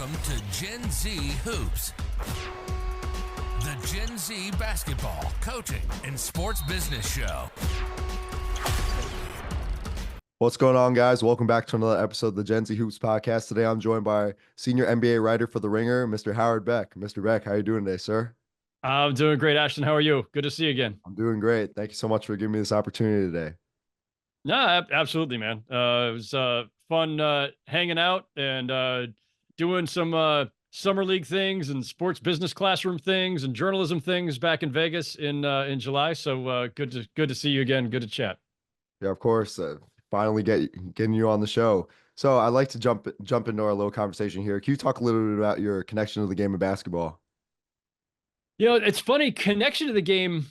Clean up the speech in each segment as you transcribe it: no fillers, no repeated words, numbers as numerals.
Welcome to Gen Z Hoops, the Gen Z basketball, coaching, and sports business show. What's going on, guys? Welcome back to another episode of the Gen Z Hoops podcast. Today, I'm joined by senior NBA writer for The Ringer, Mr. Howard Beck. Mr. Beck, how are you doing today, sir? I'm doing great, Ashton. How are you? Good to see you again. I'm doing great. Thank you so much for giving me this opportunity today. No, absolutely, man. It was fun hanging out and doing some summer league things and sports business classroom things and journalism things back in Vegas in July. So good to see you again. Good to chat. Yeah, of course. Finally getting you on the show. So I'd like to jump into our little conversation here. Can you talk a little bit about your connection to the game of basketball? You know, it's funny. Connection to the game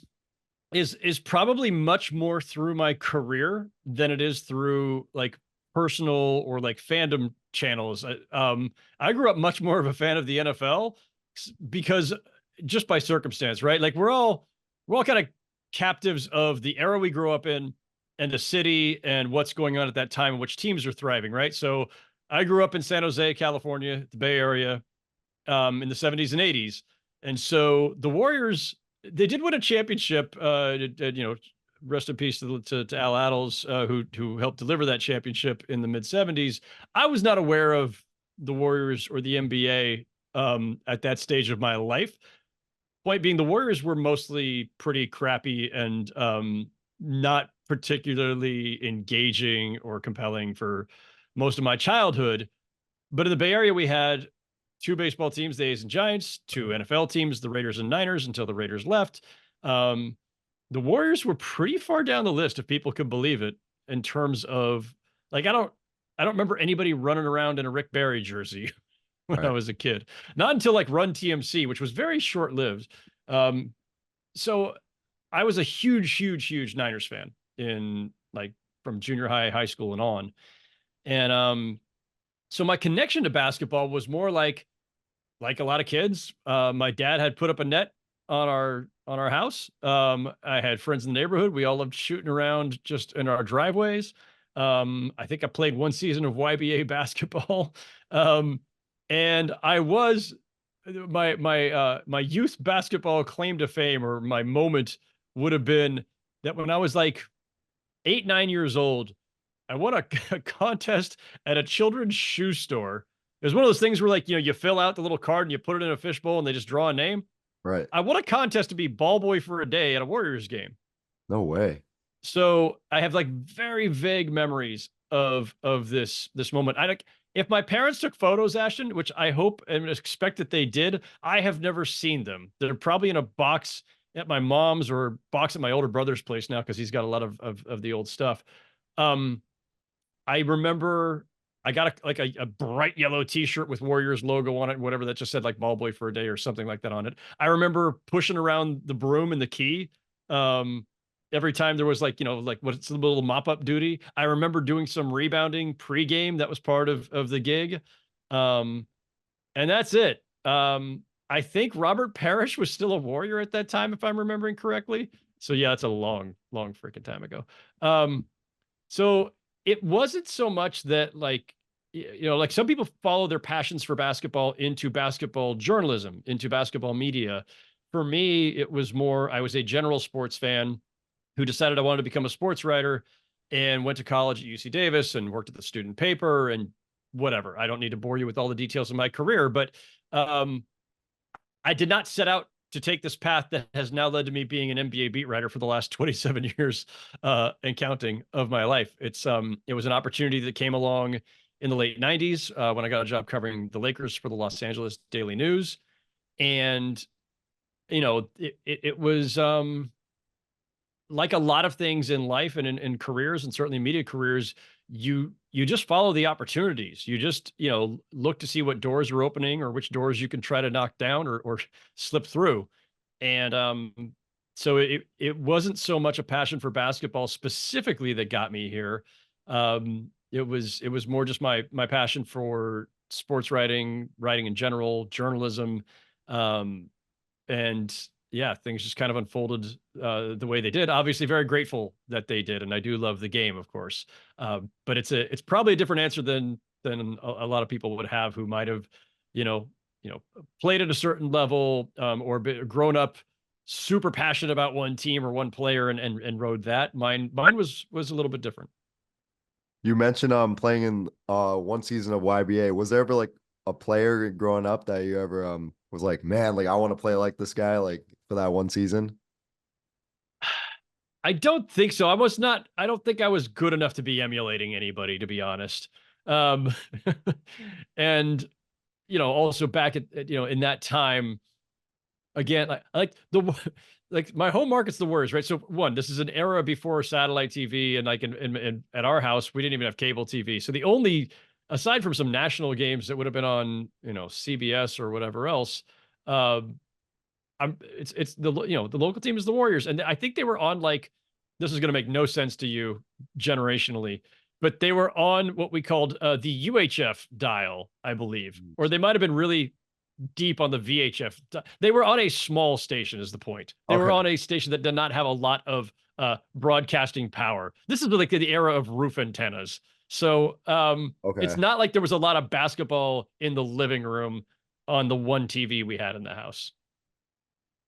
is probably much more through my career than it is through like personal or like fandom channels. I grew up much more of a fan of the NFL because just by circumstance, right? Like we're all kind of captives of the era we grew up in and the city and what's going on at that time and which teams are thriving, right? So I grew up in San Jose, California, the Bay Area, in the 70s and 80s. And so the Warriors, they did win a championship. Rest in peace to Al Attles, who helped deliver that championship in the mid '70s. I was not aware of the Warriors or the NBA at that stage of my life. Point being, the Warriors were mostly pretty crappy and not particularly engaging or compelling for most of my childhood. But in the Bay Area, we had two baseball teams, the A's and Giants, two NFL teams, the Raiders and Niners, until the Raiders left. The Warriors were pretty far down the list, if people could believe it, in terms of like, I don't remember anybody running around in a Rick Barry jersey when I was a kid, not until like Run TMC, which was very short lived. So I was a huge Niners fan in like from junior high school and on. And, so my connection to basketball was more like a lot of kids. My dad had put up a net on our house. I had friends in the neighborhood. We all loved shooting around just in our driveways. I think I played one season of YBA basketball. And I was my youth basketball claim to fame, or my moment, would have been that when I was like 8, 9 years old, I won a contest at a children's shoe store. It was one of those things where, like, you know, you fill out the little card and you put it in a fishbowl and they just draw a name. Right. I won a contest to be ball boy for a day at a Warriors game. No way. So I have like very vague memories of this moment. If my parents took photos, Ashton, which I hope and expect that they did, I have never seen them. They're probably in a box at my mom's or box at my older brother's place now, because he's got a lot of the old stuff. I remember I got a bright yellow t-shirt with Warriors logo on it, whatever, that just said like ball boy for a day or something like that on it. I remember pushing around the broom and the key. Every time there was like what's the little mop up duty. I remember doing some rebounding pregame. That was part of the gig. And that's it. I think Robert Parrish was still a Warrior at that time, if I'm remembering correctly. So yeah, it's a long freaking time ago. So it wasn't so much that like some people follow their passions for basketball into basketball journalism, into basketball media. For me, it was more, I was a general sports fan who decided I wanted to become a sports writer and went to college at UC Davis and worked at the student paper and whatever. I don't need to bore you with all the details of my career, but I did not set out to take this path that has now led to me being an NBA beat writer for the last 27 years and counting of my life. It was an opportunity that came along in the late 90s when I got a job covering the Lakers for the Los Angeles Daily News. And, it was like a lot of things in life and in careers, and certainly media careers, you just follow the opportunities. You just, look to see what doors are opening or which doors you can try to knock down or slip through. And so it wasn't so much a passion for basketball specifically that got me here. It was more just my passion for sports writing in general, journalism. And yeah, things just kind of unfolded the way they did. Obviously, very grateful that they did, and I do love the game, of course. But it's probably a different answer than a lot of people would have who might have you know, played at a certain level, or grown up super passionate about one team or one player and rode that. Mine was a little bit different. You mentioned playing in one season of YBA. Was there ever like a player growing up that you ever was like, man, like I want to play like this guy like for that one season? I don't think so. I don't think I was good enough to be emulating anybody, to be honest. Um, and, also back in that time, again, like like my home market's the worst, right? So one, this is an era before satellite TV, and like in at our house, we didn't even have cable TV. So the only, aside from some national games that would have been on, CBS or whatever else, um, it's the the local team is the Warriors, and I think they were on, like, this is going to make no sense to you generationally, but they were on what we called the UHF dial, I believe, or they might have been really deep on the VHF. They were on a small station, is the point. They were Okay. on a station that did not have a lot of broadcasting power. This is like the era of roof antennas. So it's Okay. not like there was a lot of basketball in the living room on the one TV we had in the house.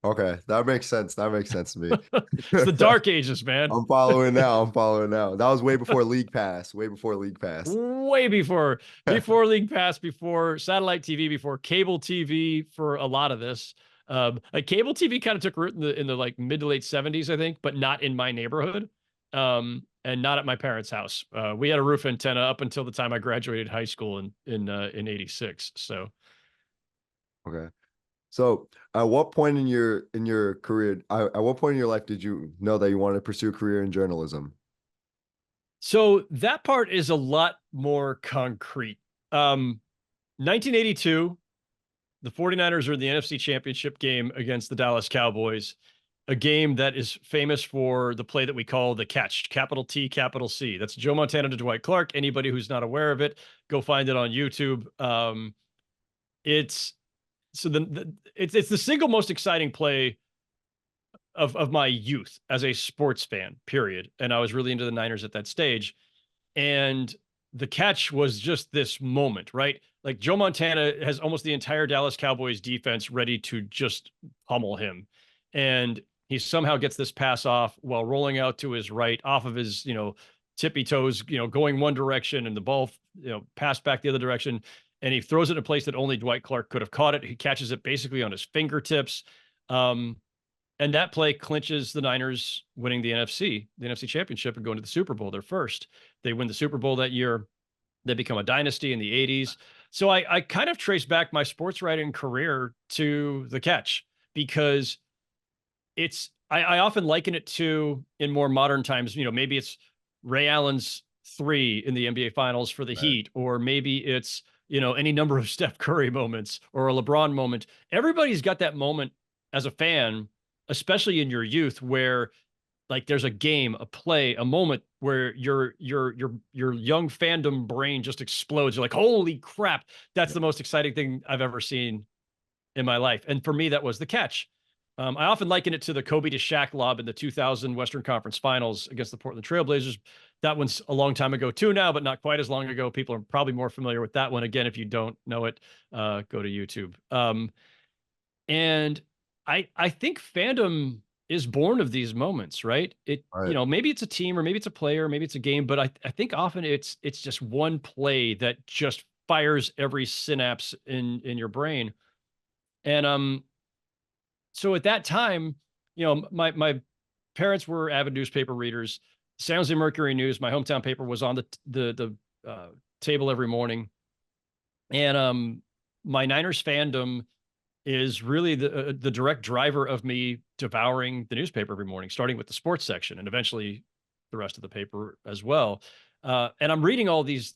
Okay. That makes sense. That makes sense to me. It's the dark ages, man. I'm following now. I'm following now. That was way before League Pass. Way before League Pass. Way before League Pass, before satellite TV, before cable TV for a lot of this. Like cable TV kind of took root in the like mid to late 70s, I think, but not in my neighborhood. And not at my parents' house. We had a roof antenna up until the time I graduated high school in 86. So Okay. So, at what point in your career, at what point in your life did you know that you wanted to pursue a career in journalism? So that part is a lot more concrete. 1982, the 49ers are in the NFC Championship game against the Dallas Cowboys, a game that is famous for the play that we call the catch, capital T, capital C. That's Joe Montana to Dwight Clark. Anybody who's not aware of it, go find it on YouTube. It's so it's the single most exciting play of my youth as a sports fan, period. And I was really into the Niners at that stage. And the catch was just this moment, right? Like Joe Montana has almost the entire Dallas Cowboys defense ready to just pummel him. And he somehow gets this pass off while rolling out to his right off of his, tippy toes, going one direction, and the ball, passed back the other direction. And he throws it in a place that only Dwight Clark could have caught it. He catches it basically on his fingertips. And that play clinches the Niners winning the NFC Championship and going to the Super Bowl. They're first. They win the Super Bowl that year. They become a dynasty in the 80s. So I kind of trace back my sports writing career to the catch, because I often liken it to, in more modern times, maybe it's Ray Allen's 3 in the NBA Finals for the Right. Heat, or maybe it's, any number of Steph Curry moments or a LeBron moment. Everybody's got that moment as a fan, especially in your youth, where like there's a game, a play, a moment where your young fandom brain just explodes. You're like, holy crap, that's the most exciting thing I've ever seen in my life. And for me, that was the catch. I often liken it to the Kobe to Shaq lob in the 2000 Western Conference Finals against the Portland Trailblazers. That one's a long time ago too now, but not quite as long ago. People are probably more familiar with that one. Again, if you don't know it, go to YouTube. And I think fandom is born of these moments, right? Right. Maybe it's a team, or maybe it's a player, maybe it's a game, but I think often it's just one play that just fires every synapse in your brain. And so at that time, my parents were avid newspaper readers. San Jose Mercury News, my hometown paper, was on the table every morning. And my Niners fandom is really the direct driver of me devouring the newspaper every morning, starting with the sports section and eventually the rest of the paper as well. And I'm reading all these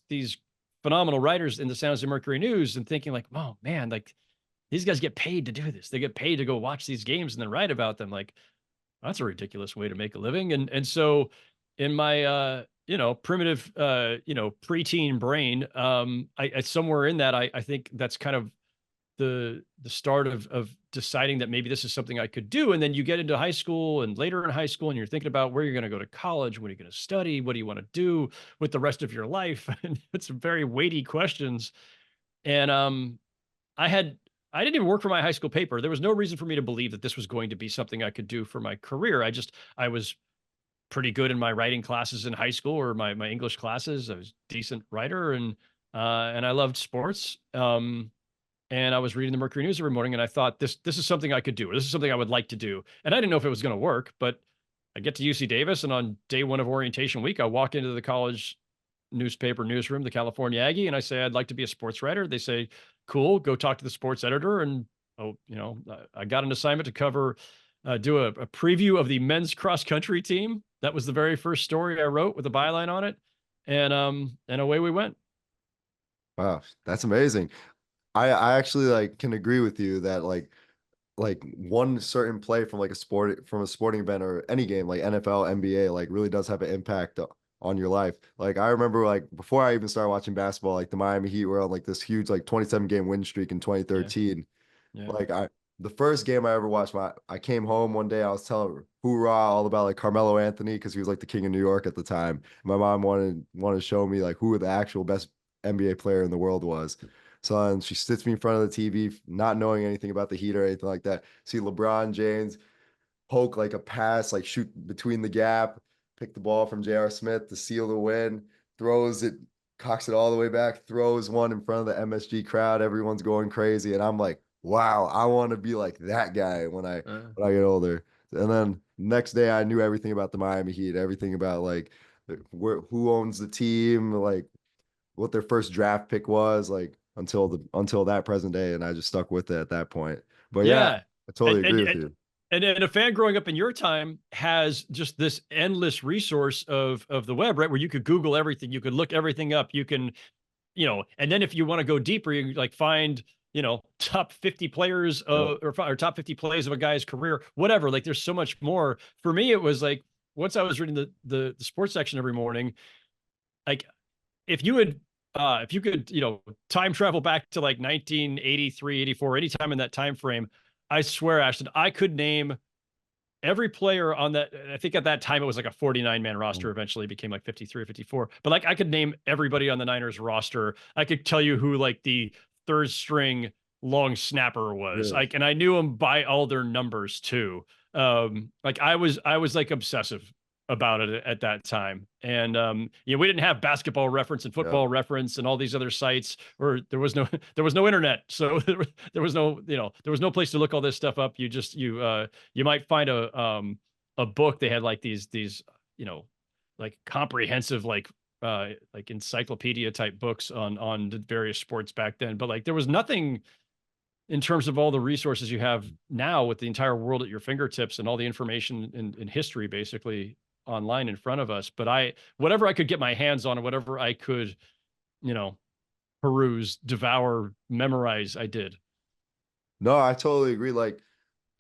phenomenal writers in the San Jose Mercury News and thinking like, oh man, like these guys get paid to do this. They get paid to go watch these games and then write about them. Like, that's a ridiculous way to make a living. And so in my primitive preteen brain, I somewhere in that, I think that's kind of the start of deciding that maybe this is something I could do. And then you get into high school and later in high school, and you're thinking about where you're going to go to college, what are you going to study, what do you want to do with the rest of your life? And it's some very weighty questions. And I didn't even work for my high school paper. There was no reason for me to believe that this was going to be something I could do for my career. I was pretty good in my writing classes in high school, or my English classes. I was a decent writer, and I loved sports. And I was reading the Mercury News every morning, and I thought this is something I could do, or this is something I would like to do. And I didn't know if it was going to work, but I get to UC Davis, and on day one of orientation week, I walk into the college newspaper newsroom, the California Aggie, and I say, I'd like to be a sports writer. They say, cool, go talk to the sports editor. And, I got an assignment to cover, do a preview of the men's cross country team. That was the very first story I wrote with a byline on it. And away we went. Wow, that's amazing. I actually like can agree with you that like one certain play from like a sporting event or any game like NFL, NBA, like really does have an impact on your life. Like I remember like before I even started watching basketball, like the Miami Heat were on like this huge like 27 game win streak in 2013. Yeah. Like the first game I ever watched, I came home one day, I was telling hoorah all about like Carmelo Anthony because he was like the king of New York at the time. My mom wanted to show me like who the actual best NBA player in the world was. So and she sits me in front of the TV, not knowing anything about the Heat or anything like that. See LeBron James poke like a pass, like shoot between the gap, pick the ball from J.R. Smith to seal the win, throws it, cocks it all the way back, throws one in front of the MSG crowd. Everyone's going crazy. And I'm like, wow, I want to be like that guy when I get older. And then next day I knew everything about the Miami Heat, everything about like who owns the team, like what their first draft pick was, like until that present day, and I just stuck with it at that point. But yeah, Yeah. I totally agree with And, you. and a fan growing up in your time has just this endless resource of the web, right? Where you could Google everything, you could look everything up, you can, and then if you want to go deeper, you like find, top 50 players or top 50 plays of a guy's career, whatever. Like there's so much more. For me, it was like once I was reading the sports section every morning, like if you had if you could, time travel back to like 1983, 84, anytime in that time frame, I swear, Ashton, I could name every player on that. I think at that time it was like a 49-man roster, eventually became like 53 or 54. But like I could name everybody on the Niners roster. I could tell you who like the third string long snapper was. Really? Like, and I knew them by all their numbers too. Like I was like obsessive about it at that time. And we didn't have Basketball Reference and Yeah. Football Reference and all these other sites, or there was no internet. So there was no, there was no place to look all this stuff up. You might find a book. They had like these, like comprehensive, like encyclopedia type books on the various sports back then. But like, there was nothing in terms of all the resources you have now with the entire world at your fingertips and all the information in history, basically online in front of us. But whatever I could get my hands on, or whatever I could, peruse, devour, memorize, I did. No, I totally agree. Like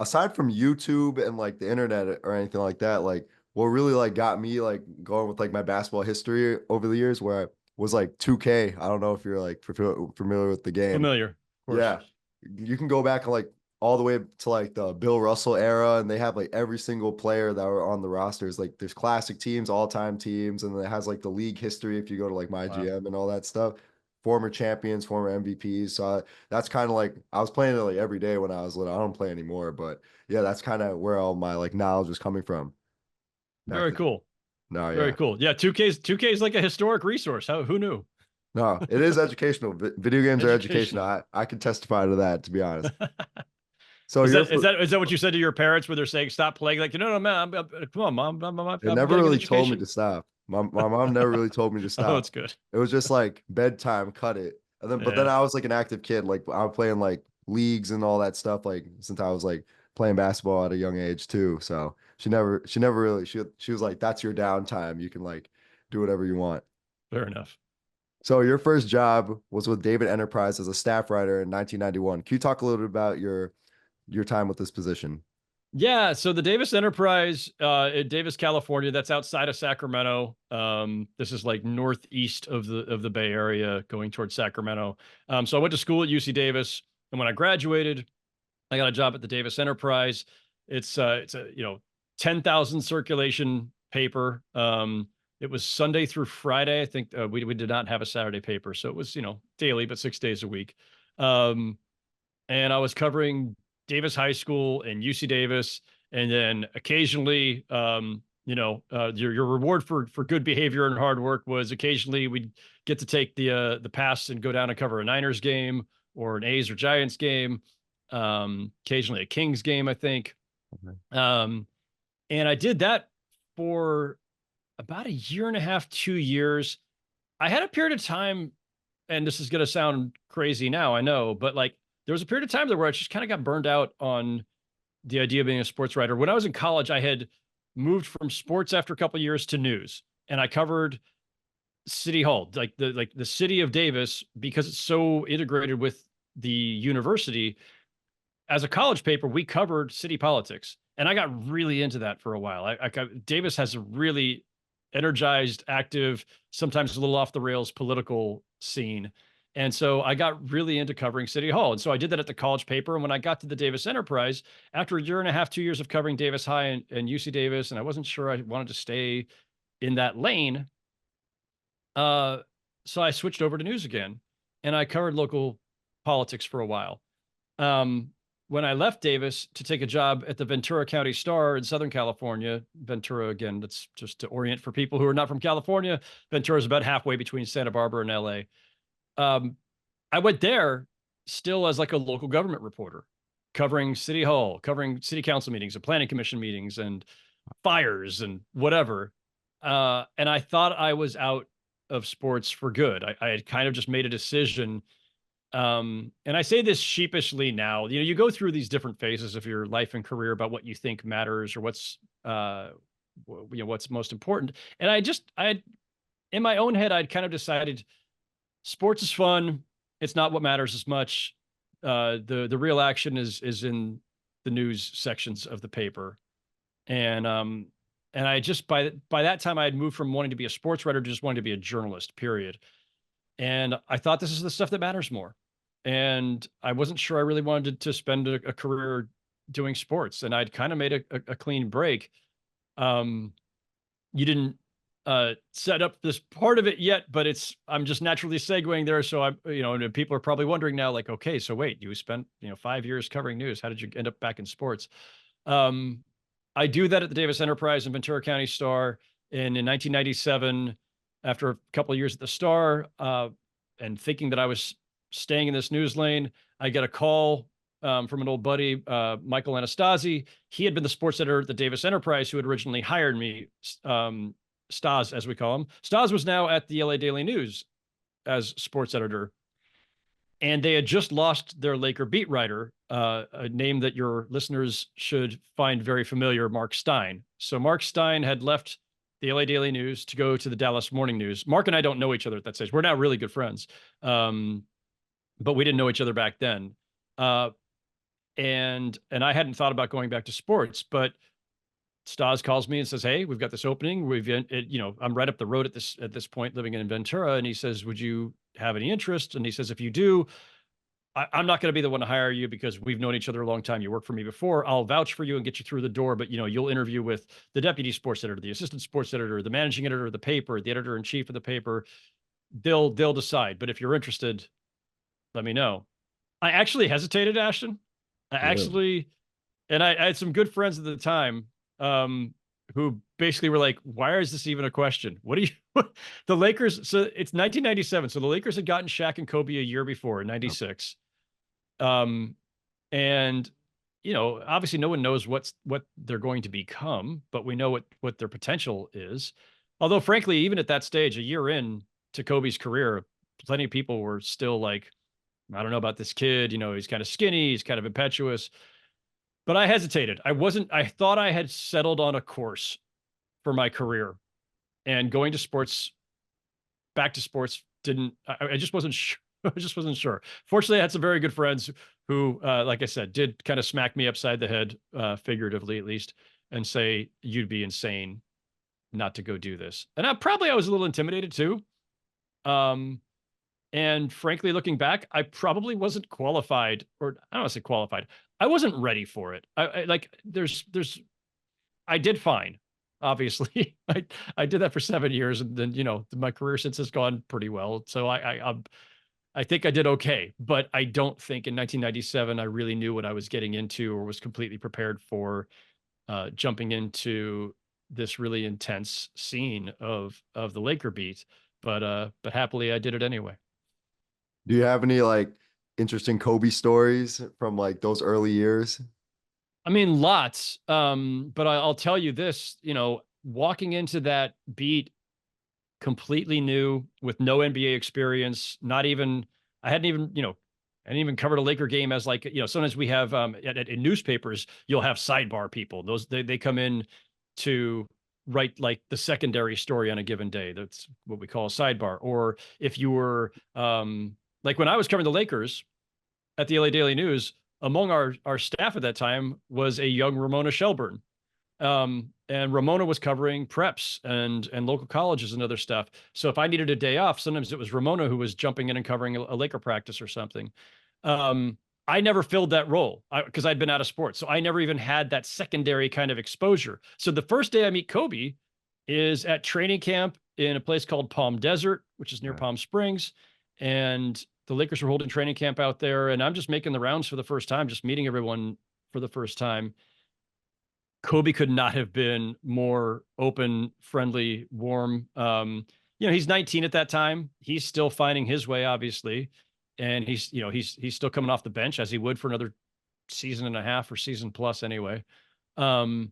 aside from YouTube and like the internet or anything like that, like what really like got me like going with like my basketball history over the years where I was like 2K. I don't know if you're like familiar with the game. Familiar, of course. Yeah. You can go back and like all the way to like the Bill Russell era, and they have like every single player that were on the rosters. Like there's classic teams, all-time teams, and then it has like the league history if you go to like my Wow. GM and all that stuff. Former champions, former MVPs. So that's kind of like I was playing it like every day when I was little. I don't play anymore, but yeah, that's kind of where all my like knowledge was coming from. Very cool. No, Very yeah. cool. Yeah, 2K is like a historic resource. Who knew? No, it is educational. Video games are educational. Educational. I can testify to that, to be honest. So Is you're that what you said to your parents when they're saying stop playing? Like, no, man, come on, mom, It I'm never getting an really told me education. to stop. My mom never really told me to Oh, stop. it's good. It was just like bedtime, cut it. And then but then Yeah. I was like an active kid. Like I was playing like leagues and all that stuff, like since I was like playing basketball at a young age too. So she never really she was like, that's your downtime. You can like do whatever you want. Fair enough. So your first job was with David Enterprise as a staff writer in 1991. Can you talk a little bit about your time with this position? Yeah, so the Davis Enterprise in Davis, California, that's outside of Sacramento. This is like northeast of the Bay Area, going towards Sacramento. So I went to school at UC Davis, and when I graduated, I got a job at the Davis Enterprise. It's a 10,000 circulation paper. It was Sunday through Friday. I think we did not have a Saturday paper, so it was daily, but 6 days a week. and I was covering Davis High School and UC Davis, and then occasionally, your reward for good behavior and hard work was occasionally we'd get to take the pass and go down and cover a Niners game or an A's or Giants game, occasionally a Kings game, I think. And I did that for about a year and a half, 2 years. I had a period of time, and this is going to sound crazy now, I know, but like there was a period of time there where I just kind of got burned out on the idea of being a sports writer. When I was in college, I had moved from sports after a couple of years to news, and I covered City Hall, like the city of Davis, because it's so integrated with the university. As a college paper, we covered city politics, and I got really into that for a while. Davis has a really energized, active, sometimes a little off the rails political scene. And so I got really into covering City Hall. And so I did that at the college paper. And when I got to the Davis Enterprise, after a year and a half, 2 years of covering Davis High and UC Davis, and I wasn't sure I wanted to stay in that lane. So I switched over to news again, and I covered local politics for a while. When I left Davis to take a job at the Ventura County Star in Southern California, Ventura, again, that's just to orient for people who are not from California. Ventura is about halfway between Santa Barbara and LA. I went there still as like a local government reporter, covering City Hall, covering city council meetings and planning commission meetings and fires and whatever. And I thought I was out of sports for good. I had kind of just made a decision. And I say this sheepishly now, you go through these different phases of your life and career about what you think matters or what's most important. And I in my own head, I'd kind of decided sports is fun. It's not what matters as much. The real action is in the news sections of the paper. And I just, by that time I had moved from wanting to be a sports writer to just wanting to be a journalist, period. And I thought this is the stuff that matters more. And I wasn't sure I really wanted to spend a career doing sports. And I'd kind of made a clean break. You didn't set up this part of it yet, but I'm just naturally segueing there. So and people are probably wondering now, like, okay, so wait, you spent, 5 years covering news. How did you end up back in sports? I do that at the Davis Enterprise and Ventura County Star. And in 1997, after a couple of years at the Star, and thinking that I was staying in this news lane, I get a call from an old buddy, Michael Anastasi. He had been the sports editor at the Davis Enterprise, who had originally hired me, Stas, as we call him. Stas was now at the LA Daily News as sports editor. And they had just lost their Laker beat writer, a name that your listeners should find very familiar, Mark Stein. So Mark Stein had left the LA Daily News to go to the Dallas Morning News. Mark and I don't know each other at that stage. We're now really good friends. But we didn't know each other back then. And I hadn't thought about going back to sports, but Stas calls me and says, "Hey, we've got this opening. I'm right up the road at this point, living in Ventura." And he says, "Would you have any interest?" And he says, "If you do, I'm not going to be the one to hire you because we've known each other a long time. You worked for me before. I'll vouch for you and get you through the door. But, you'll interview with the deputy sports editor, the assistant sports editor, the managing editor of the paper, the editor in chief of the paper. They'll decide. But if you're interested, let me know." I actually hesitated, Ashton. And I had some good friends at the time, who basically were like, "Why is this even a question? What do you?" The Lakers. So it's 1997. So the Lakers had gotten Shaq and Kobe a year before, in '96. And obviously no one knows what they're going to become, but we know what their potential is. Although frankly, even at that stage, a year in to Kobe's career, plenty of people were still like, "I don't know about this kid. He's kind of skinny. He's kind of impetuous." But I hesitated. I thought I had settled on a course for my career, and going to sports, back to sports, I just wasn't sure. I just wasn't sure. Fortunately, I had some very good friends who, like I said, did kind of smack me upside the head, figuratively at least, and say, "You'd be insane not to go do this." And I was a little intimidated too. And frankly, looking back, I probably wasn't qualified, or I don't want to say qualified. I wasn't ready for it. I did fine. Obviously, I did that for 7 years, and then my career since has gone pretty well. So I I think I did okay, but I don't think in 1997 I really knew what I was getting into or was completely prepared for jumping into this really intense scene of the Laker beat. But happily I did it anyway. Do you have any like interesting Kobe stories from like those early years? I mean, lots. But I'll tell you this, walking into that beat completely new with no NBA experience, not even, I hadn't even, I hadn't even covered a Laker game as like, sometimes we have in newspapers, you'll have sidebar people. Those they come in to write like the secondary story on a given day. That's what we call a sidebar. Or if you were like when I was covering the Lakers at the LA Daily News, among our staff at that time was a young Ramona Shelburne. And Ramona was covering preps and local colleges and other stuff. So if I needed a day off, sometimes it was Ramona who was jumping in and covering a Laker practice or something. I never filled that role because I'd been out of sports. So I never even had that secondary kind of exposure. So the first day I meet Kobe is at training camp in a place called Palm Desert, which is near Palm Springs. And the Lakers were holding training camp out there. And I'm just making the rounds for the first time, just meeting everyone for the first time. Kobe could not have been more open, friendly, warm. He's 19 at that time. He's still finding his way, obviously. And he's still coming off the bench as he would for another season and a half or season plus anyway. And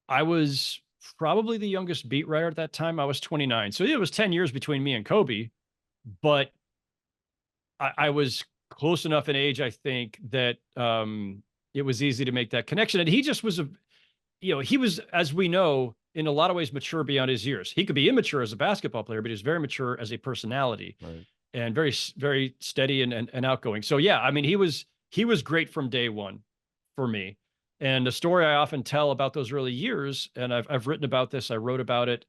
I was probably the youngest beat writer at that time. I was 29. So it was 10 years between me and Kobe, but I was close enough in age, I think, that it was easy to make that connection. And he just was he was, as we know, in a lot of ways mature beyond his years. He could be immature as a basketball player, but he's very mature as a personality, right, and very, very steady and outgoing. So yeah, I mean, he was great from day one for me. And the story I often tell about those early years, and I've written about this, I wrote about it,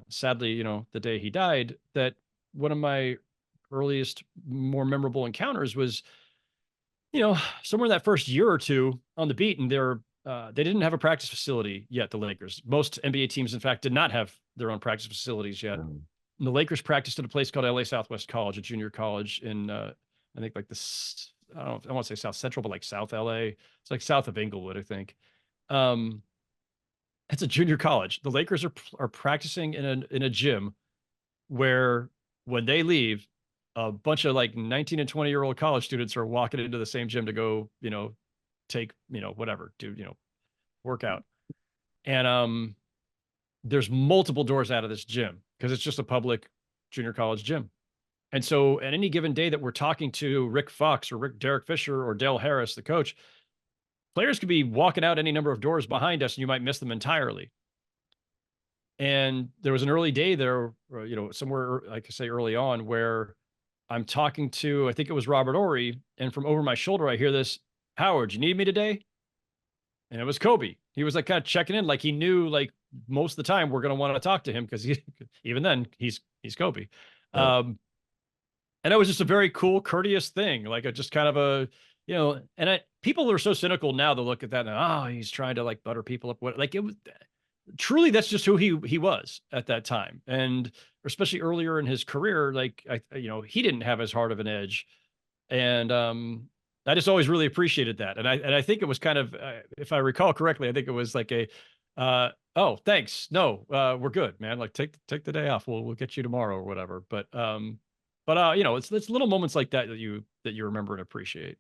sadly, the day he died, that one of my earliest, more memorable encounters was, somewhere in that first year or two on the beat, and they didn't have a practice facility yet, the Lakers. Most NBA teams, in fact, did not have their own practice facilities yet. And the Lakers practiced at a place called LA Southwest College, a junior college in, I think like this, I don't want to say South Central, but like South LA. It's like south of Inglewood, I think. It's a junior college. The Lakers are practicing in a gym where when they leave, a bunch of like 19 and 20-year-old college students are walking into the same gym to go, take, whatever, do, work out. And there's multiple doors out of this gym because it's just a public junior college gym. And so at any given day that we're talking to Rick Fox or Derek Fisher or Dale Harris, the coach, players could be walking out any number of doors behind us and you might miss them entirely. And there was an early day there, somewhere, like I say, early on, where I'm talking to, I think it was Robert Ory, and from over my shoulder, I hear this, "Howard, you need me today?" And it was Kobe. He was like kind of checking in, like he knew like most of the time we're going to want to talk to him because even then he's Kobe. Right. And it was just a very cool, courteous thing, like a just kind of a, and people are so cynical now to look at that and, he's trying to like butter people up. What, like it was truly, that's just who he was at that time. And especially earlier in his career, like he didn't have as hard of an edge. And I just always really appreciated that. And I think it was kind of, if I recall correctly, I think it was like a, "Oh, thanks. No, we're good, man. Like take the day off. We'll get you tomorrow," or whatever. But it's little moments like that that you remember and appreciate.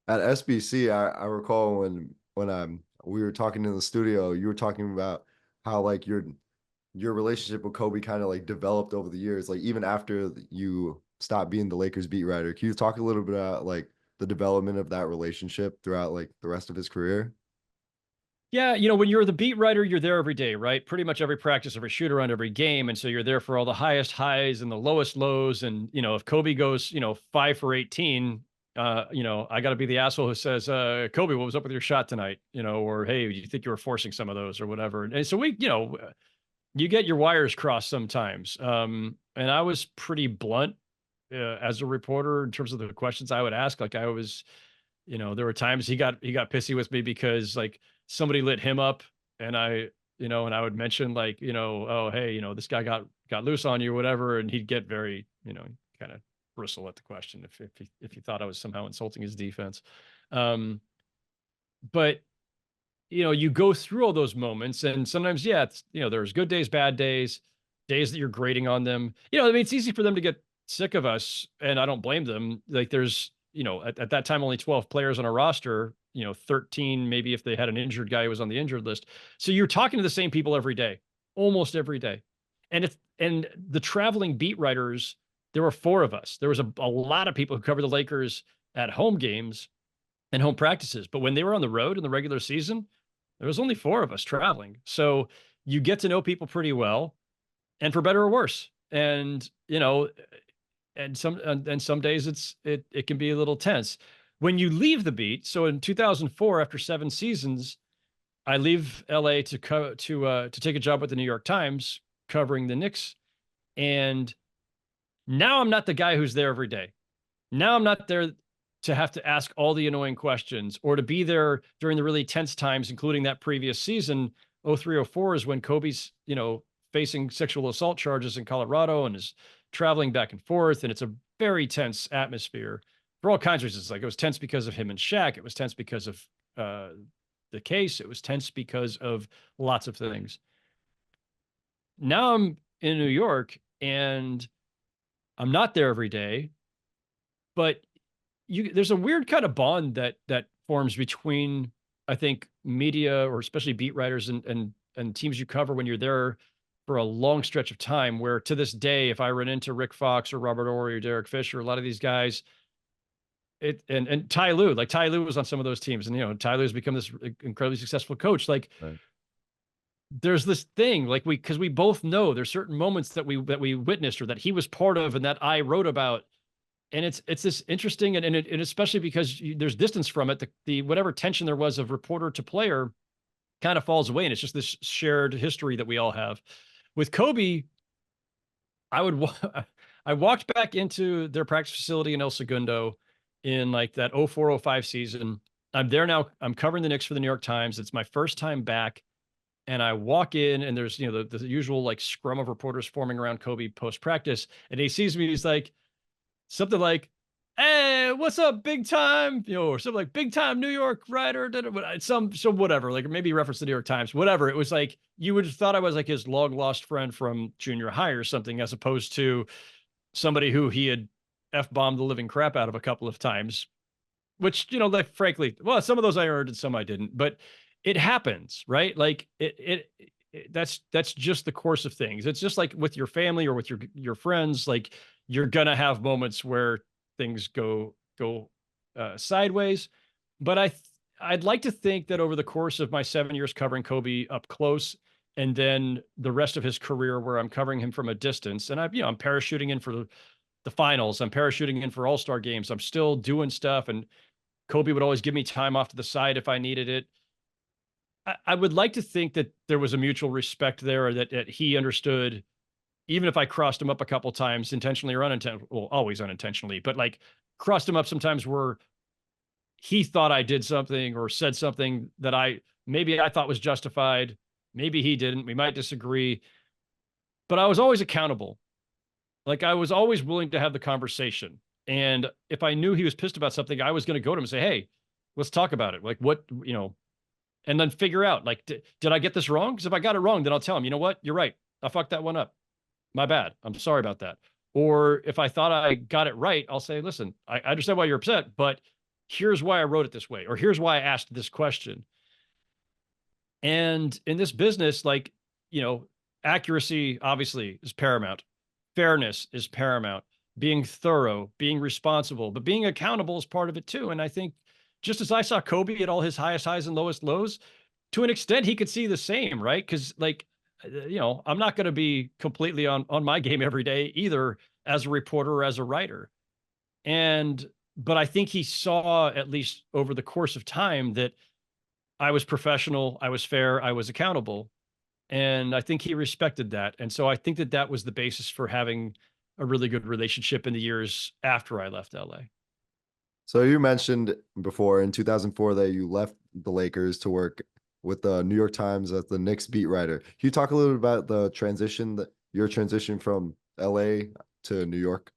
At SBC, I recall when we were talking in the studio, you were talking about how like your relationship with Kobe kind of like developed over the years, like even after you stopped being the Lakers beat writer. Can you talk a little bit about like the development of that relationship throughout like the rest of his career? Yeah, when you're the beat writer, you're there every day, right? Pretty much every practice, every shoot around, every game. And so you're there for all the highest highs and the lowest lows. And, if Kobe goes, 5 for 18, I got to be the asshole who says, "Kobe, what was up with your shot tonight?" Or, "Hey, do you think you were forcing some of those," or whatever. And so you get your wires crossed sometimes. And I was pretty blunt as a reporter in terms of the questions I would ask. Like I was, there were times he got pissy with me because like somebody lit him up and and I would mention like, "Oh, hey, this guy got got loose on you, whatever. And he'd get very, kind of bristle at the question if he thought I was somehow insulting his defense. But you go through all those moments, and sometimes, it's, there's good days, bad days, days that you're grading on them. I mean, it's easy for them to get sick of us, and I don't blame them. Like there's, at that time, only 12 players on a roster, 13, maybe if they had an injured guy who was on the injured list. So you're talking to the same people every day, almost every day. And the traveling beat writers, there were 4 of us. There was a lot of people who covered the Lakers at home games and home practices. But when they were on the road in the regular season, there was only 4 of us traveling. So you get to know people pretty well, and for better or worse. And, and some days it can be a little tense. When you leave the beat, so in 2004, after 7 seasons, I leave LA to take a job with the New York Times covering the Knicks. And now I'm not the guy who's there every day. Now I'm not there to have to ask all the annoying questions or to be there during the really tense times, including that previous season. 03-04 is when Kobe's, facing sexual assault charges in Colorado and is traveling back and forth. And it's a very tense atmosphere for all kinds of reasons. Like, it was tense because of him and Shaq. It was tense because of the case. It was tense because of lots of things. Now I'm in New York and I'm not there every day, but there's a weird kind of bond that forms between, I think, media, or especially beat writers and teams you cover when you're there for a long stretch of time, where to this day, if I run into Rick Fox or Robert Horry or Derek Fisher, a lot of these guys, and Ty Lue was on some of those teams, and Ty Lue has become this incredibly successful coach. Like, right. There's this thing, like, because we both know there's certain moments that we witnessed or that he was part of and that I wrote about. And it's this interesting, and especially because there's distance from it, the whatever tension there was of reporter to player kind of falls away, and it's just this shared history that we all have. With Kobe, I walked back into their practice facility in El Segundo in like that 04-05 season. I'm there now. I'm covering the Knicks for the New York Times. It's my first time back, and I walk in, and there's the usual like scrum of reporters forming around Kobe post practice, and he sees me. He's like, something like, "Hey, what's up, big time?" Or something like, "Big time New York writer." Some whatever, like maybe reference the New York Times, whatever. It was like, you would have thought I was like his long lost friend from junior high or something, as opposed to somebody who he had F-bombed the living crap out of a couple of times, which, like, frankly, well, some of those I earned and some I didn't, but it happens, right? Like that's just the course of things. It's just like with your family or with your friends, like, you're going to have moments where things go sideways. But I'd like to think that over the course of my 7 years covering Kobe up close, and then the rest of his career where I'm covering him from a distance, and I'm parachuting in for the finals, I'm parachuting in for all-star games, I'm still doing stuff, and Kobe would always give me time off to the side if I needed it. I would like to think that there was a mutual respect there, or that he understood, even if I crossed him up a couple times, intentionally or unintentionally, well, always unintentionally, but like crossed him up sometimes where he thought I did something or said something that maybe I thought was justified. Maybe he didn't. We might disagree, but I was always accountable. Like, I was always willing to have the conversation. And if I knew he was pissed about something, I was going to go to him and say, "Hey, let's talk about it." Like, what, and then figure out, like, did I get this wrong? Because if I got it wrong, then I'll tell him, "You know what? You're right. I fucked that one up. My bad. I'm sorry about that." Or if I thought I got it right, I'll say, "Listen, I understand why you're upset, but here's why I wrote it this way, or here's why I asked this question." And in this business, like, accuracy obviously is paramount. Fairness is paramount. Being thorough, being responsible, but being accountable is part of it too. And I think, just as I saw Kobe at all his highest highs and lowest lows, to an extent, he could see the same, right? Because, like, I'm not going to be completely on my game every day either, as a reporter or as a writer. But I think he saw, at least over the course of time, that I was professional, I was fair, I was accountable. And I think he respected that. And so I think that was the basis for having a really good relationship in the years after I left LA. So you mentioned before in 2004 that you left the Lakers to work with the New York Times as the Knicks beat writer. Can you talk a little bit about the transition your transition from LA to New York?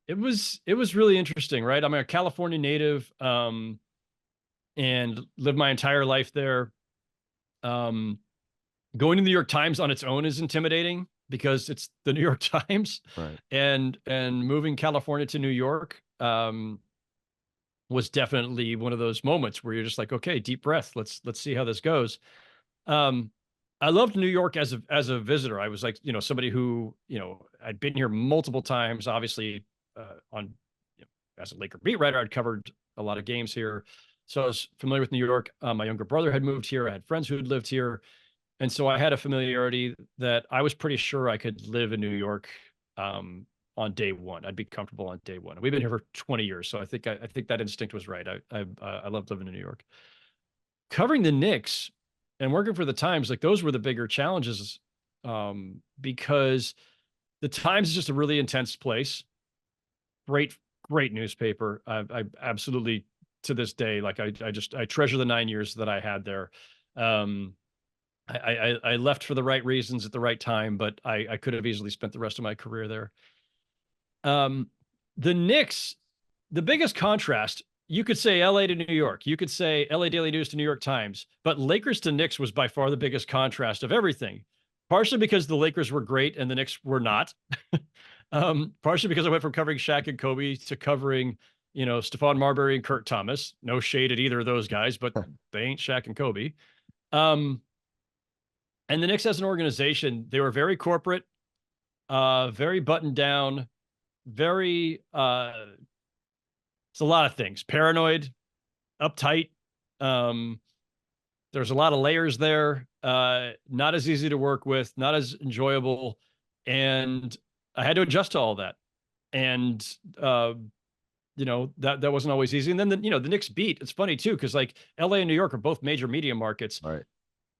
It was really interesting, right? I'm a California native, and lived my entire life there. Um, Going to the New York Times on its own is intimidating because it's the New York Times, Right. and moving California to New York was definitely one of those moments where you're just like, okay, deep breath. Let's see how this goes. Um, I loved New York as a visitor. I was like, somebody who, I'd been here multiple times, obviously, on as a Laker beat writer, I'd covered a lot of games here. So I was familiar with New York. My younger brother had moved here. I had friends who had lived here. And so I had a familiarity that I was pretty sure I could live in New York on day one. I'd be comfortable on day one. We've been here for 20 years, so I think that instinct was right. I loved living in New York. Covering the Knicks and working for the Times, like those were the bigger challenges, because the Times is just a really intense place. Great, great newspaper. I absolutely, to this day, like I treasure the 9 years that I had there. Um, I left for the right reasons at the right time, but I could have easily spent the rest of my career there. Um, the Knicks, the biggest contrast, you could say LA to New York, you could say LA Daily News to New York Times, but Lakers to Knicks was by far the biggest contrast of everything. Partially because the Lakers were great and the Knicks were not. Partially because I went from covering Shaq and Kobe to covering, Stephon Marbury and Kurt Thomas. No shade at either of those guys, but they ain't Shaq and Kobe. And the Knicks as an organization, they were very corporate, very buttoned down, very it's a lot of things. Paranoid, uptight. There's a lot of layers there. Not as easy to work with, not as enjoyable. And I had to adjust to all that. And that wasn't always easy. And then the Knicks beat. It's funny too, because like LA and New York are both major media markets. Right.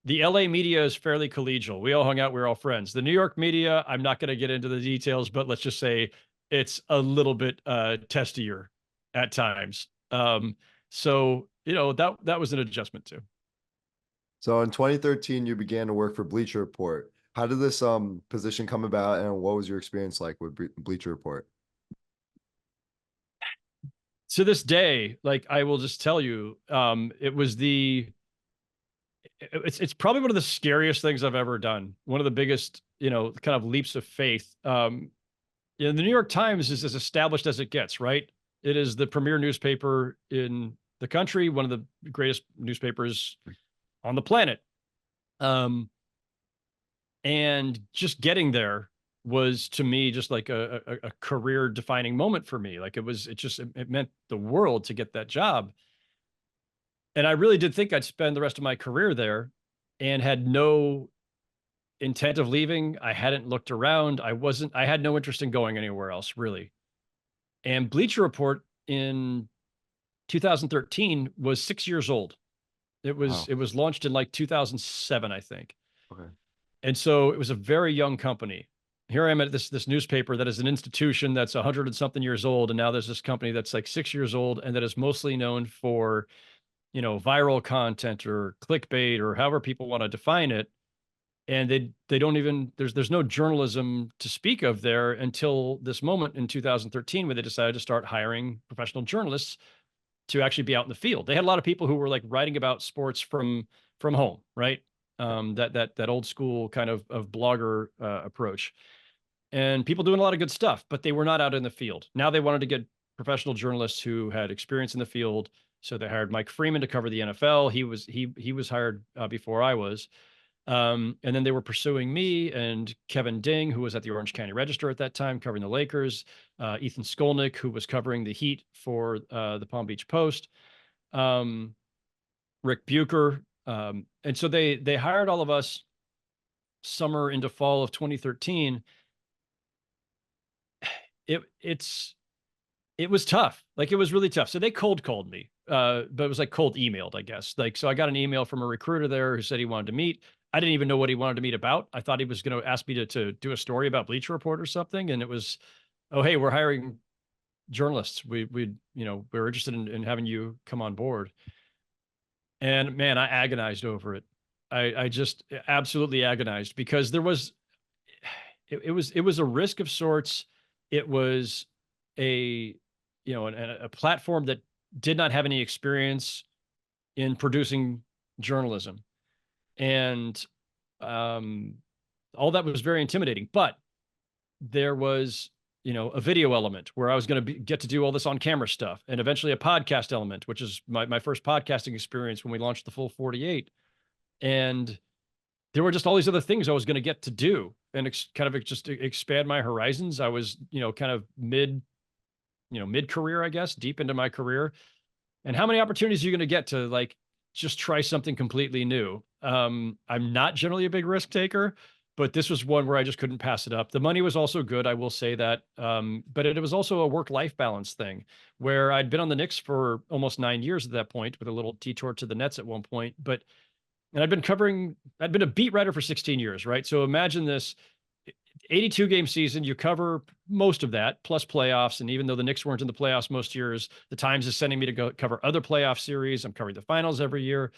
The LA media is fairly collegial. We all hung out. We were all friends. The New York media, I'm not going to get into the details, but let's just say it's a little bit testier at times. So that was an adjustment too. So in 2013, you began to work for Bleacher Report. How did this position come about, and what was your experience like with Bleacher Report? To this day, like I will just tell you, it's probably one of the scariest things I've ever done. One of the biggest, kind of leaps of faith. The New York Times is as established as it gets, right? It is the premier newspaper in the country, one of the greatest newspapers on the planet. And just getting there was to me just like a career defining moment for me. Like it meant the world to get that job. And I really did think I'd spend the rest of my career there, and had no intent of leaving. I hadn't looked around. I had no interest in going anywhere else really. And Bleacher Report in 2013 was 6 years old. It was launched in like 2007, I think. Okay. And so it was a very young company. Here I am at this newspaper that is an institution that's 100 and something years old. And now there's this company that's like 6 years old and that is mostly known for, viral content or clickbait or however people want to define it. And they don't even, there's no journalism to speak of there until this moment in 2013, where they decided to start hiring professional journalists to actually be out in the field. They had a lot of people who were like writing about sports from home, right? That old school kind of blogger approach, and people doing a lot of good stuff, but they were not out in the field. Now they wanted to get professional journalists who had experience in the field. So they hired Mike Freeman to cover the NFL. He was hired before I was. And then they were pursuing me and Kevin Ding, who was at the Orange County Register at that time, covering the Lakers, Ethan Skolnick, who was covering the Heat for the Palm Beach Post, Rick Bucher. And so they hired all of us summer into fall of 2013. It was tough. Like it was really tough. So they cold called me, but it was like cold emailed, I guess. Like, so I got an email from a recruiter there who said he wanted to meet. I didn't even know what he wanted to meet about. I thought he was going to ask me to do a story about Bleacher Report or something. And it was, oh, hey, we're hiring journalists. We're interested in having you come on board. And man, I agonized over it. I just absolutely agonized because there was, it was a risk of sorts. It was a, a platform that did not have any experience in producing journalism. And all that was very intimidating, but there was, a video element where I was going to get to do all this on camera stuff, and eventually a podcast element, which is my first podcasting experience when we launched the full 48. And there were just all these other things I was going to get to do and kind of just expand my horizons. I was, kind of mid career, I guess, deep into my career. And how many opportunities are you going to get to like just try something completely new? I'm not generally a big risk taker, but this was one where I just couldn't pass it up. The money was also good, I will say that. But it was also a work-life balance thing where I'd been on the Knicks for almost 9 years at that point, with a little detour to the Nets at one point. And I'd been a beat writer for 16 years, right? So imagine this 82 game season, you cover most of that plus playoffs. And even though the Knicks weren't in the playoffs most years, the Times is sending me to go cover other playoff series. I'm covering the finals every year.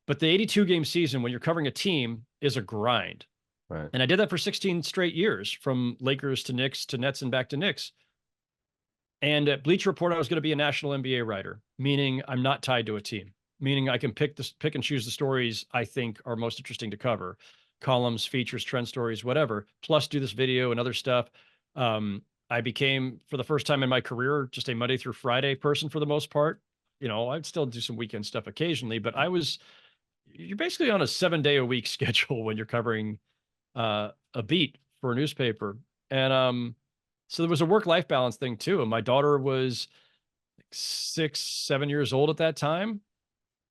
But the 82 game season, when you're covering a team, is a grind. Right. And I did that for 16 straight years, from Lakers to Knicks to Nets and back to Knicks. And at Bleacher Report, I was going to be a national NBA writer, meaning I'm not tied to a team, meaning I can pick and choose the stories I think are most interesting to cover. Columns, features, trend stories, whatever, plus do this video and other stuff. I became, for the first time in my career, just a Monday through Friday person for the most part. I'd still do some weekend stuff occasionally, but you're basically on a 7-day-a-week schedule when you're covering a beat for a newspaper. And so there was a work-life balance thing too. And my daughter was 6-7 years old at that time.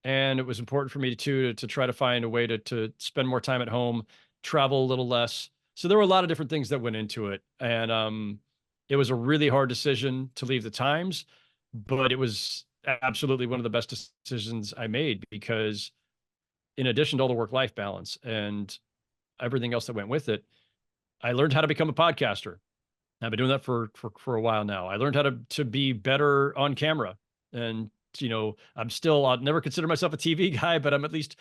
And it was important for me to try to find a way to spend more time at home, travel a little less. So there were a lot of different things that went into it. And it was a really hard decision to leave the Times, but it was absolutely one of the best decisions I made, because in addition to all the work-life balance and everything else that went with it, I learned how to become a podcaster. I've been doing that for a while now. I learned how to be better on camera. And I'll never consider myself a TV guy, but I'm at least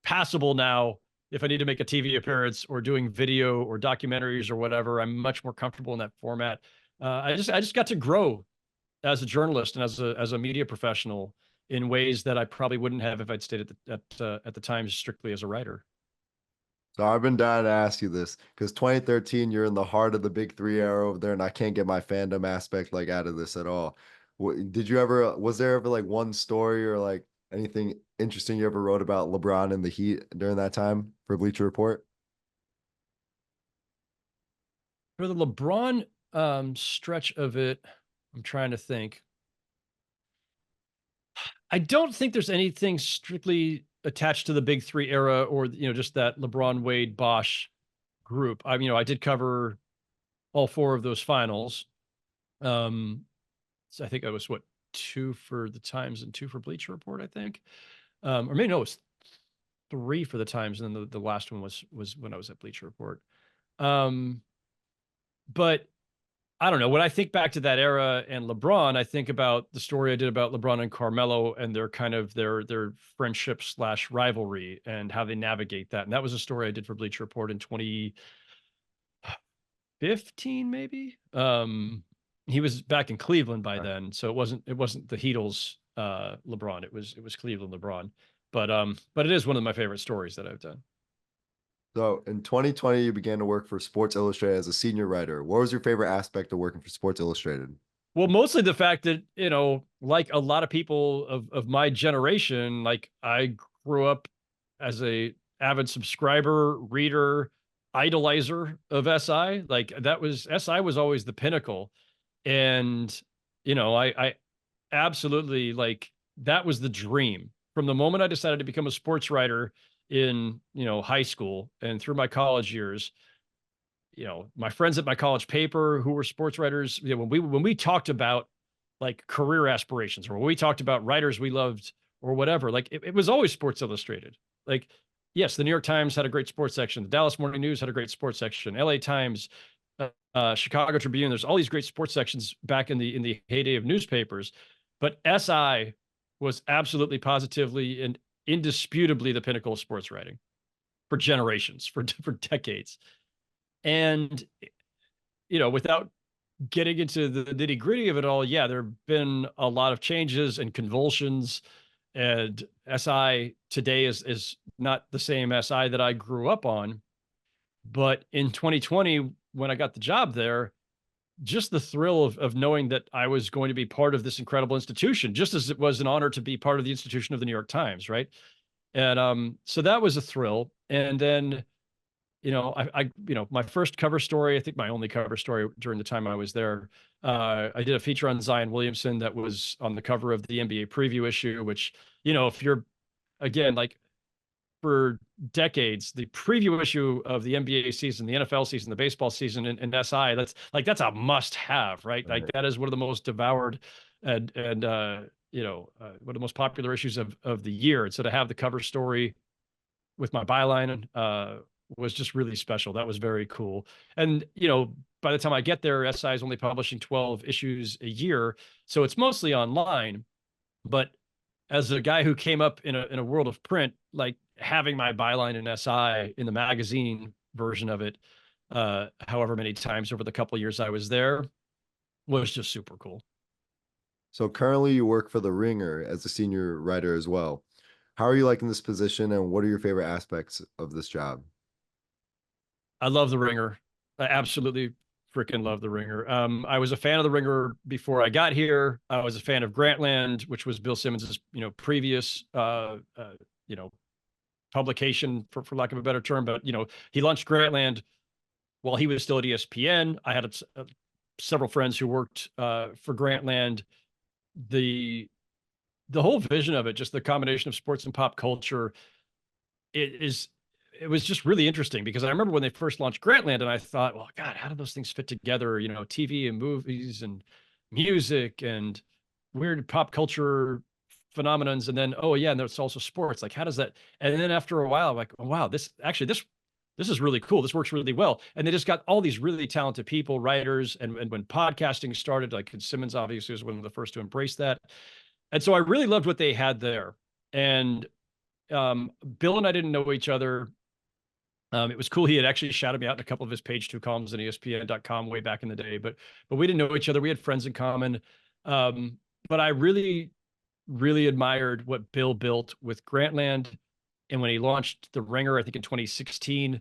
passable now. If I need to make a TV appearance or doing video or documentaries or whatever, I'm much more comfortable in that format. I just got to grow as a journalist and as a media professional in ways that I probably wouldn't have if I'd stayed at the Times strictly as a writer. So I've been dying to ask you this, because 2013, you're in the heart of the big three era over there, and I can't get my fandom aspect like out of this at all. Was there ever like one story or like anything interesting you ever wrote about LeBron and the Heat during that time for Bleacher Report? For the LeBron stretch of it, I'm trying to think. I don't think there's anything strictly attached to the big three era, or just that LeBron, Wade, Bosh group. I did cover all 4 of those finals. So I think I was 2 for the Times and 2 for Bleacher Report, I think. Or maybe no, it was 3 for the Times, and then the last one was when I was at Bleacher Report. But I don't know. When I think back to that era and LeBron, I think about the story I did about LeBron and Carmelo and their kind of their friendship / rivalry and how they navigate that. And that was a story I did for Bleacher Report in 2015, maybe. He was back in Cleveland by then, so it wasn't the Heatles LeBron. It was Cleveland LeBron. But it is one of my favorite stories that I've done. So in 2020, you began to work for Sports Illustrated as a senior writer. What was your favorite aspect of working for Sports Illustrated? Well, mostly the fact that, like a lot of people of my generation, like I grew up as a avid subscriber, reader, idolizer of SI. Like SI was always the pinnacle. And, I absolutely, like, that was the dream. From the moment I decided to become a sports writer in, high school and through my college years, my friends at my college paper who were sports writers, when we talked about like career aspirations, or when we talked about writers we loved or whatever, like it was always Sports Illustrated. Like, yes, the New York Times had a great sports section. The Dallas Morning News had a great sports section. LA Times, Chicago Tribune. There's all these great sports sections back in the heyday of newspapers, but SI was absolutely, positively, and indisputably the pinnacle of sports writing. for generations, for decades. And, without getting into the nitty gritty of it all, yeah, there have been a lot of changes and convulsions, and SI today is not the same SI that I grew up on. But in 2020, when I got the job there, just the thrill of knowing that I was going to be part of this incredible institution, just as it was an honor to be part of the institution of the New York Times, right? And so that was a thrill. And then, my first cover story, I think my only cover story during the time I was there, I did a feature on Zion Williamson that was on the cover of the NBA preview issue, which, if you're, again, like, for decades, the preview issue of the NBA season, the NFL season, the baseball season in SI, that's a must have, right? Like that is one of the most devoured and one of the most popular issues of the year. And so to have the cover story with my byline was just really special. That was very cool. And, by the time I get there, SI is only publishing 12 issues a year. So it's mostly online, but as a guy who came up in a world of print, like having my byline in SI in the magazine version of it, however many times over the couple of years I was there, was just super cool. So currently you work for The Ringer as a senior writer as well. How are you liking this position, and what are your favorite aspects of this job? I love The Ringer. I absolutely freaking love The Ringer. I was a fan of The Ringer before I got here. I was a fan of Grantland, which was Bill Simmons's, previous, publication, for lack of a better term. But, he launched Grantland while he was still at ESPN. I had several friends who worked for Grantland. The whole vision of it, just the combination of sports and pop culture, it was just really interesting, because I remember when they first launched Grantland and I thought, well, God, how do those things fit together? TV and movies and music and weird pop culture phenomenons. And then, oh yeah, and there's also sports. Like, how does that? And then after a while, I'm like, oh, wow, this is really cool. This works really well. And they just got all these really talented people, writers. And when podcasting started, like Simmons obviously was one of the first to embrace that. And so I really loved what they had there. And Bill and I didn't know each other. It was cool. He had actually shouted me out in a couple of his page 2 columns on ESPN.com way back in the day, but we didn't know each other. We had friends in common. But I really, really admired what Bill built with Grantland. And when he launched The Ringer, I think in 2016,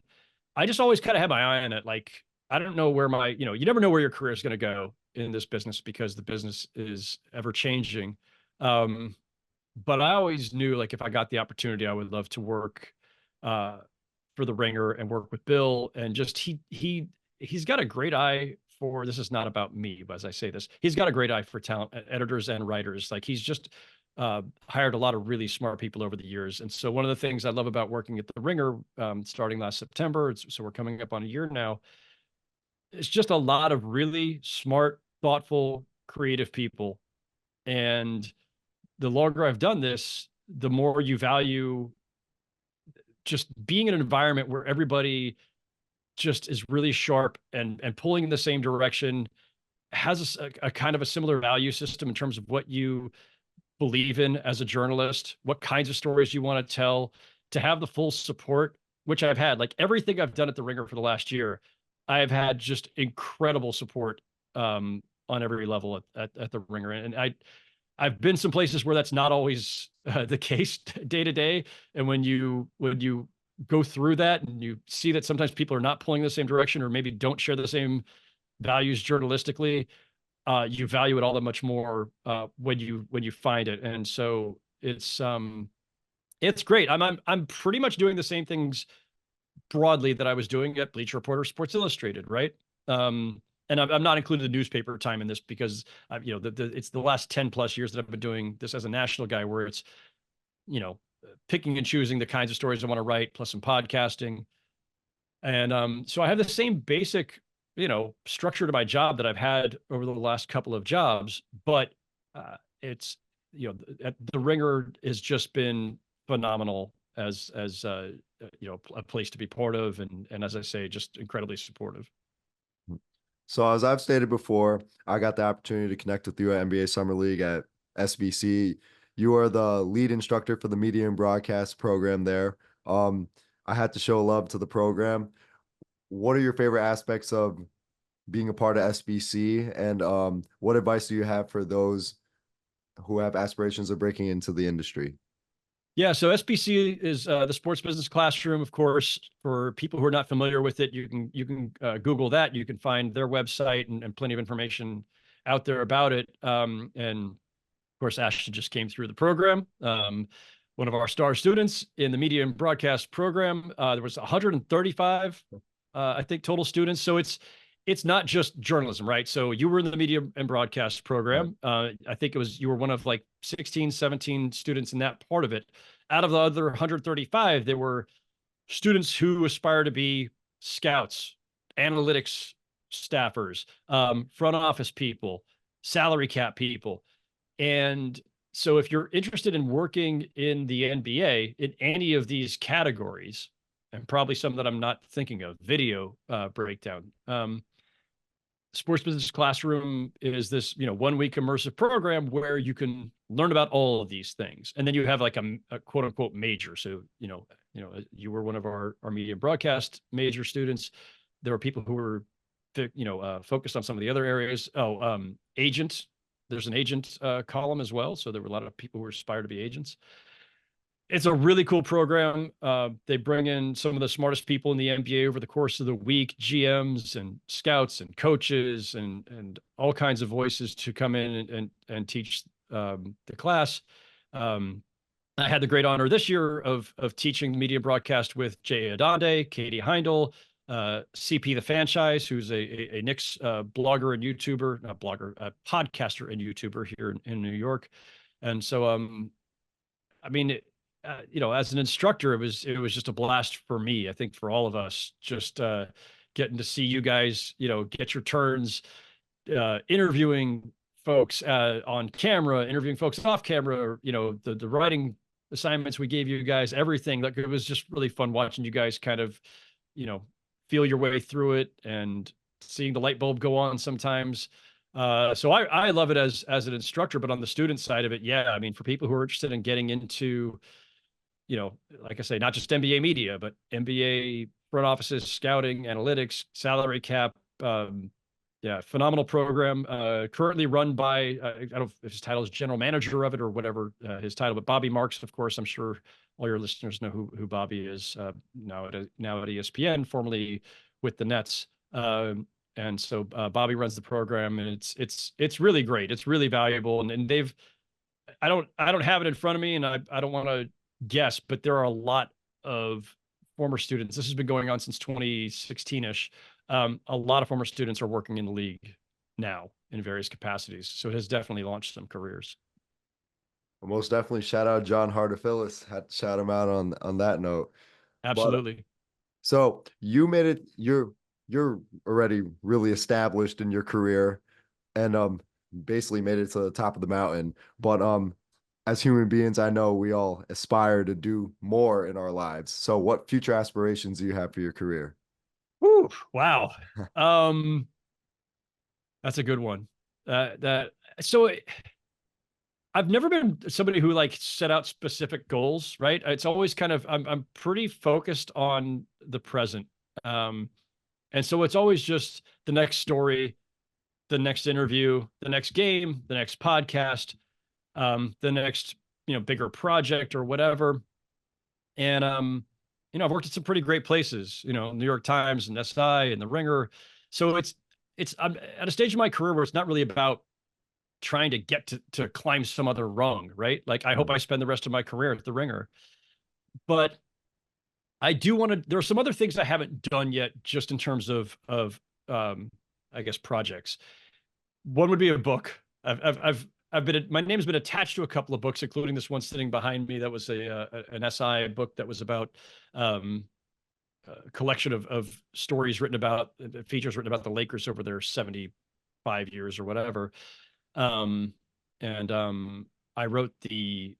I just always kind of had my eye on it. Like, I don't know where you never know where your career is going to go in this business, because the business is ever changing. But I always knew, like, if I got the opportunity, I would love to work for The Ringer and work with Bill. And just he's got a great eye for, this is not about me, but as I say this, he's got a great eye for talent, editors and writers. Like, he's just hired a lot of really smart people over the years. And so one of the things I love about working at The Ringer, starting last September, so we're coming up on a year now, it's just a lot of really smart, thoughtful, creative people. And the longer I've done this, the more you value just being in an environment where everybody just is really sharp and pulling in the same direction, has a kind of a similar value system in terms of what you believe in as a journalist, what kinds of stories you want to tell, to have the full support, which I've had. Like, everything I've done at The Ringer for the last year, I've had just incredible support on every level at The Ringer. And I've been some places where that's not always the case day to day. And when you go through that and you see that sometimes people are not pulling the same direction, or maybe don't share the same values journalistically, you value it all that much more when you find it. And so it's great. I'm pretty much doing the same things broadly that I was doing at Bleacher Report, Sports Illustrated, right? And I'm not including the newspaper time in this, because it's the last 10 plus years that I've been doing this as a national guy, where it's, picking and choosing the kinds of stories I want to write, plus some podcasting. And so I have the same basic, structure to my job that I've had over the last couple of jobs, but it's, The Ringer has just been phenomenal as a place to be part of. And as I say, just incredibly supportive. So as I've stated before, I got the opportunity to connect with you at NBA Summer League at SBC. You are the lead instructor for the media and broadcast program there. I had to show love to the program. What are your favorite aspects of being a part of SBC, and what advice do you have for those who have aspirations of breaking into the industry? Yeah, so SBC is the Sports Business Classroom. Of course, for people who are not familiar with it, you can Google that. You can find their website and plenty of information out there about it. And of course, Ashton just came through the program. One of our star students in the media and broadcast program. There was 135, I think, total students. So it's not just journalism, right? So you were in the media and broadcast program. I think you were one of like 16, 17 students in that part of it. Out of the other 135, there were students who aspire to be scouts, analytics staffers, front office people, salary cap people. And so if you're interested in working in the NBA in any of these categories, and probably some that I'm not thinking of, video breakdown, Sports Business Classroom is this, 1 week immersive program where you can learn about all of these things. And then you have like a quote unquote major. So, you were one of our media broadcast major students. There were people who were, focused on some of the other areas. Agent, there's an agent column as well. So there were a lot of people who aspire to be agents. It's a really cool program. They bring in some of the smartest people in the NBA over the course of the week, GMs and scouts and coaches and all kinds of voices to come in and teach the class. I had the great honor this year of teaching media broadcast with Jay Adonde, Katie Heindel, CP the Franchise, who's a Knicks blogger and YouTuber, not blogger, podcaster and YouTuber here in New York. And so, as an instructor, it was just a blast for me. I think for all of us, just getting to see you guys, get your turns, interviewing folks on camera, interviewing folks off camera, or, the writing assignments we gave you guys, everything. Like, it was just really fun watching you guys kind of, feel your way through it and seeing the light bulb go on sometimes. So I love it as an instructor, but on the student side of it, yeah, I mean, for people who are interested in getting into, like I say, not just NBA media, but NBA front offices, scouting, analytics, salary cap. Phenomenal program. Currently run by, I don't know if his title is general manager of it or whatever his title, but Bobby Marks, of course. I'm sure all your listeners know who Bobby is now at ESPN, formerly with the Nets. And so Bobby runs the program, and it's really great. It's really valuable, and I don't have it in front of me, and I don't want to guess, but there are a lot of former students. This has been going on since 2016-ish. A lot of former students are working in the league now in various capacities. So it has definitely launched some careers. Well, most definitely shout out John Harder-Phillips. Had to shout him out on that note. Absolutely. But, so you made it, you're already really established in your career and basically made it to the top of the mountain. But as human beings, I know we all aspire to do more in our lives. So what future aspirations do you have for your career? Whew, wow. That's a good one. I've never been somebody who like set out specific goals, right? It's always kind of, I'm pretty focused on the present. And so it's always just the next story, the next interview, the next game, the next podcast, the next, bigger project or whatever. And, I've worked at some pretty great places, New York Times and SI and the Ringer. So I'm at a stage in my career where it's not really about trying to get to climb some other rung, right? Like, I hope I spend the rest of my career at the Ringer, but I do want to, there are some other things I haven't done yet, just in terms of I guess, projects. One would be a book. My name's been attached to a couple of books, including this one sitting behind me. That was an SI book that was about a collection of stories written about, features written about the Lakers over their 75 years or whatever. I wrote the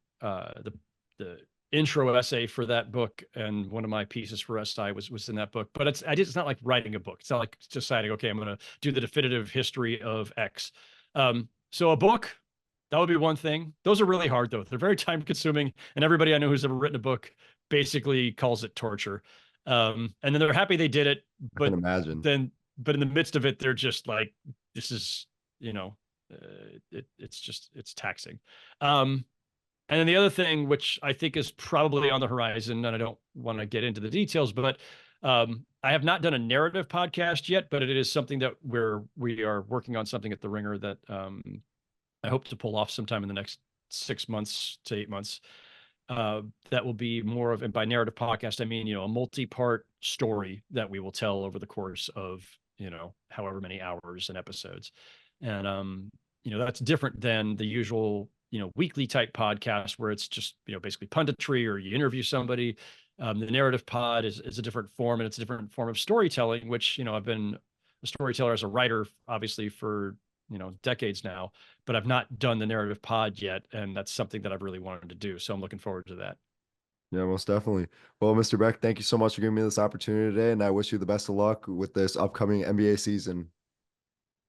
intro essay for that book, and one of my pieces for SI was in that book. But it's not like writing a book. It's not like deciding, okay, I'm going to do the definitive history of X. So a book, that would be one thing. Those are really hard, though. They're very time consuming, and everybody I know who's ever written a book basically calls it torture. And then they're happy they did it, I can imagine. But in the midst of it, they're just like, this is, it's taxing. And then the other thing, which I think is probably on the horizon, and I don't want to get into the details, but I have not done a narrative podcast yet, but it is something that we are working on something at the Ringer that I hope to pull off sometime in the next 6 months to 8 months. That will be more of, and by narrative podcast, I mean, a multi-part story that we will tell over the course of, however many hours and episodes. And, that's different than the usual, weekly type podcast where it's just, basically punditry or you interview somebody. The narrative pod is a different form, and it's a different form of storytelling, which, I've been a storyteller as a writer, obviously, for, decades now, but I've not done the narrative pod yet. And that's something that I've really wanted to do. So I'm looking forward to that. Yeah, most definitely. Well, Mr. Beck, thank you so much for giving me this opportunity today, and I wish you the best of luck with this upcoming NBA season.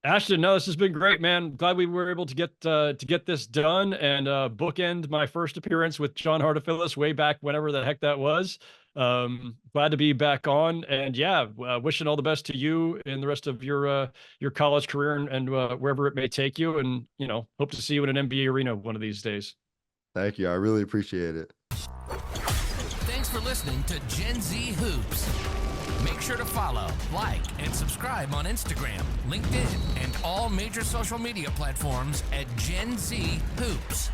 Ashton, no, this has been great, man. Glad we were able to get this done and bookend my first appearance with John Hartophilus way back whenever the heck that was. Glad to be back on, and yeah, wishing all the best to you and the rest of your college career and wherever it may take you. And hope to see you in an NBA arena one of these days. Thank you. I really appreciate it. Thanks for listening to Gen Z Hoops. Make sure to follow, like, and subscribe on Instagram, LinkedIn, and all major social media platforms at Gen Z Hoops.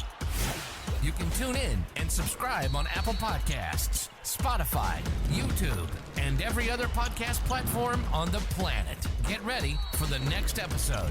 You can tune in and subscribe on Apple Podcasts, Spotify, YouTube, and every other podcast platform on the planet. Get ready for the next episode.